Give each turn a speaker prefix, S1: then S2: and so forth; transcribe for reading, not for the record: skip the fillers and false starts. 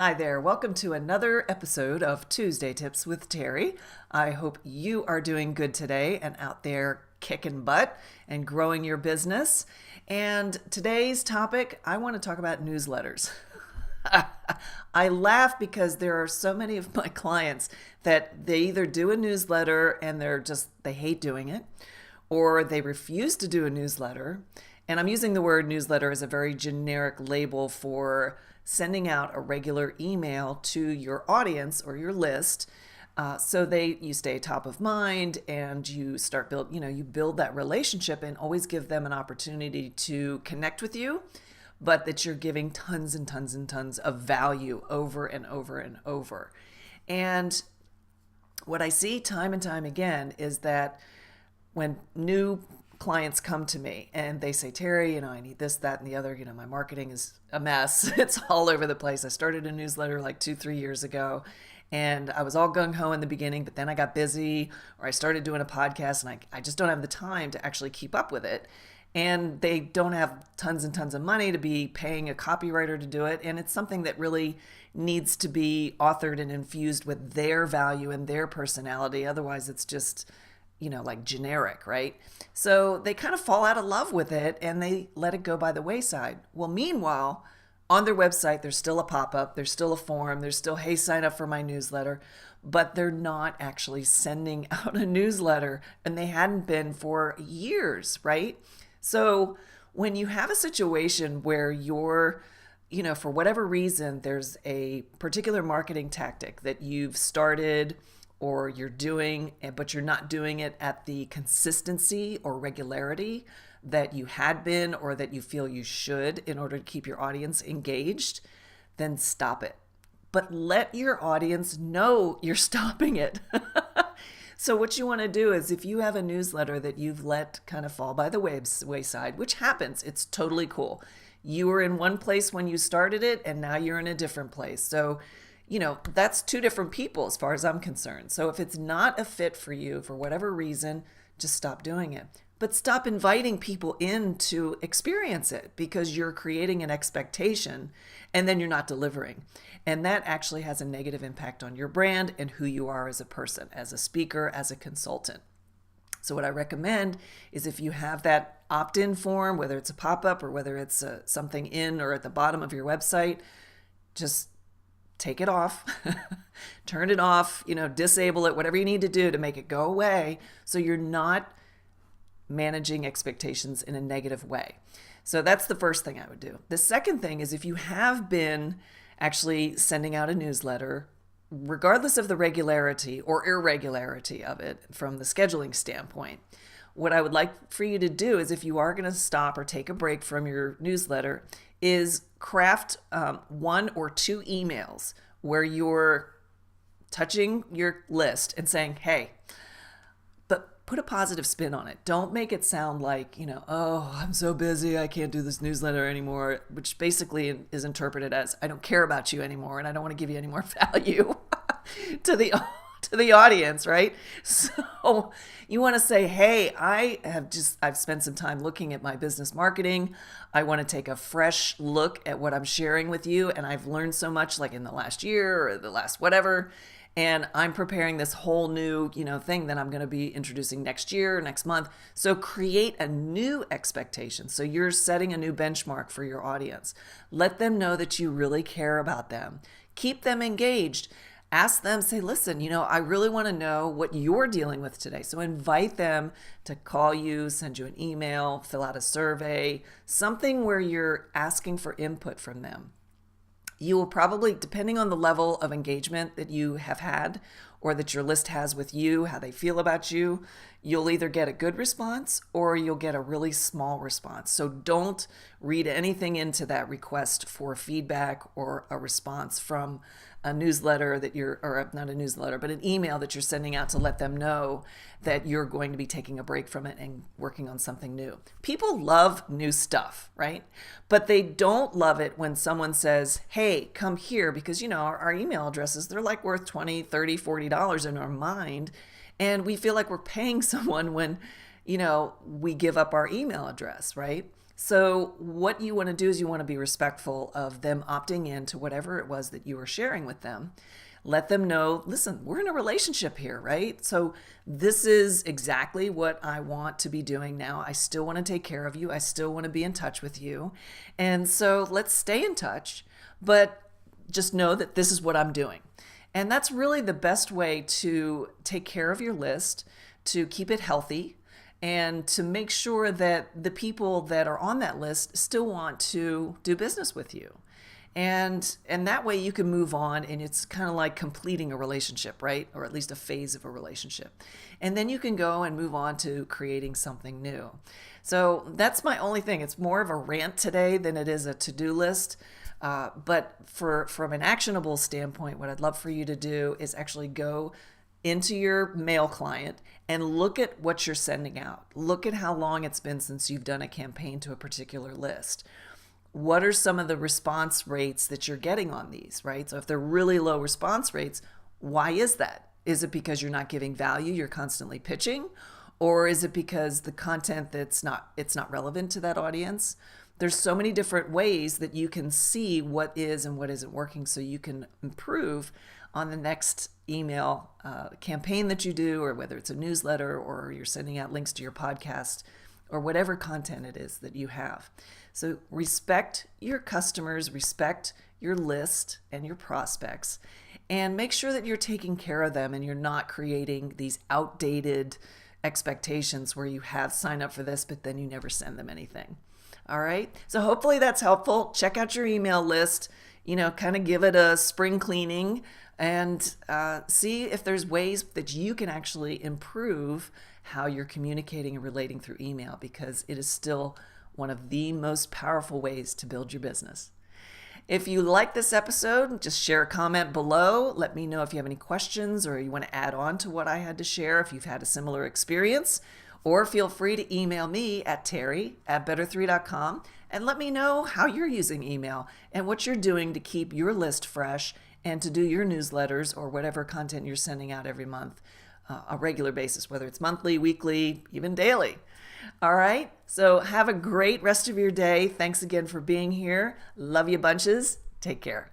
S1: Hi there. Welcome to another episode of Tuesday Tips with Terry. I hope you are doing good today and out there kicking butt and growing your business. And today's topic, I want to talk about newsletters. I laugh because there are so many of my clients that they either do a newsletter and they hate doing it, or they refuse to do a newsletter. And I'm using the word newsletter as a very generic label for sending out a regular email to your audience or your list, so you stay top of mind and you build that relationship and always give them an opportunity to connect with you, but that you're giving tons and tons and tons of value over and over and over. And what I see time and time again is that when new clients come to me and they say, Terry, I need this, that, and the other, my marketing is a mess. It's all over the place. I started a newsletter like 2-3 years ago, and I was all gung-ho in the beginning, but then I got busy, or I started doing a podcast, and I just don't have the time to actually keep up with it. And they don't have tons and tons of money to be paying a copywriter to do it. And it's something that really needs to be authored and infused with their value and their personality. Otherwise, it's just like generic, right? So they kind of fall out of love with it and they let it go by the wayside. Well, meanwhile, on their website, there's still a pop-up, there's still a form, there's still, hey, sign up for my newsletter, but they're not actually sending out a newsletter, and they hadn't been for years, right? So when you have a situation where for whatever reason, there's a particular marketing tactic that you've started or you're doing, but you're not doing it at the consistency or regularity that you had been or that you feel you should in order to keep your audience engaged, then stop it. But let your audience know you're stopping it. So what you want to do is, if you have a newsletter that you've let kind of fall by the wayside, which happens, it's totally cool. You were in one place when you started it, and now you're in a different place. So that's two different people as far as I'm concerned. So if it's not a fit for you for whatever reason, just stop doing it. But stop inviting people in to experience it, because you're creating an expectation and then you're not delivering. And that actually has a negative impact on your brand and who you are as a person, as a speaker, as a consultant. So what I recommend is, if you have that opt-in form, whether it's a pop-up or whether it's something in or at the bottom of your website, just take it off, turn it off, disable it, whatever you need to do to make it go away, so you're not managing expectations in a negative way. So that's the first thing I would do. The second thing is, if you have been actually sending out a newsletter, regardless of the regularity or irregularity of it from the scheduling standpoint, what I would like for you to do is, if you are going to stop or take a break from your newsletter, is craft 1 or 2 emails where you're touching your list and saying, hey, but put a positive spin on it. Don't make it sound like, oh, I'm so busy, I can't do this newsletter anymore, which basically is interpreted as, I don't care about you anymore and I don't want to give you any more value to the audience, right? So you want to say, hey, I've spent some time looking at my business marketing. I want to take a fresh look at what I'm sharing with you. And I've learned so much, like in the last year or the last whatever. And I'm preparing this whole new, thing that I'm going to be introducing next year, next month. So create a new expectation. So you're setting a new benchmark for your audience. Let them know that you really care about them. Keep them engaged. Ask them, say, listen, I really want to know what you're dealing with today. So invite them to call you, send you an email, fill out a survey, something where you're asking for input from them. You will probably, depending on the level of engagement that you have had or that your list has with you, how they feel about you, you'll either get a good response or you'll get a really small response. So don't read anything into that request for feedback or a response from a newsletter or not a newsletter, but an email that you're sending out to let them know that you're going to be taking a break from it and working on something new. People love new stuff, right? But they don't love it when someone says, hey, come here, because, our email addresses, they're like worth $20, $30, $40 in our mind. And we feel like we're paying someone when, we give up our email address, right? So, what you want to do is you want to be respectful of them opting in to whatever it was that you were sharing with them. Let them know, listen, we're in a relationship here, right? So, this is exactly what I want to be doing now. I still want to take care of you. I still want to be in touch with you. And so, let's stay in touch, but just know that this is what I'm doing. And that's really the best way to take care of your list, to keep it healthy, and to make sure that the people that are on that list still want to do business with you. And that way you can move on, and it's kind of like completing a relationship, right? Or at least a phase of a relationship. And then you can go and move on to creating something new. So that's my only thing. It's more of a rant today than it is a to-do list. But from an actionable standpoint, what I'd love for you to do is actually go into your mail client and look at what you're sending out. Look at how long it's been since you've done a campaign to a particular list. What are some of the response rates that you're getting on these, right? So if they're really low response rates, why is that? Is it because you're not giving value, you're constantly pitching? Or is it because the content it's not relevant to that audience? There's so many different ways that you can see what is and what isn't working, so you can improve on the next email campaign that you do, or whether it's a newsletter or you're sending out links to your podcast or whatever content it is that you have. So respect your customers, respect your list and your prospects, and make sure that you're taking care of them and you're not creating these outdated expectations where you have signed up for this, but then you never send them anything. All right. So hopefully that's helpful. Check out your email list, kind of give it a spring cleaning, and see if there's ways that you can actually improve how you're communicating and relating through email, because it is still one of the most powerful ways to build your business. If you like this episode, just share a comment below. Let me know if you have any questions or you want to add on to what I had to share if you've had a similar experience. Or feel free to email me at terry@better3.com and let me know how you're using email and what you're doing to keep your list fresh and to do your newsletters or whatever content you're sending out every month, a regular basis, whether it's monthly, weekly, even daily. All right. So have a great rest of your day. Thanks again for being here. Love you bunches. Take care.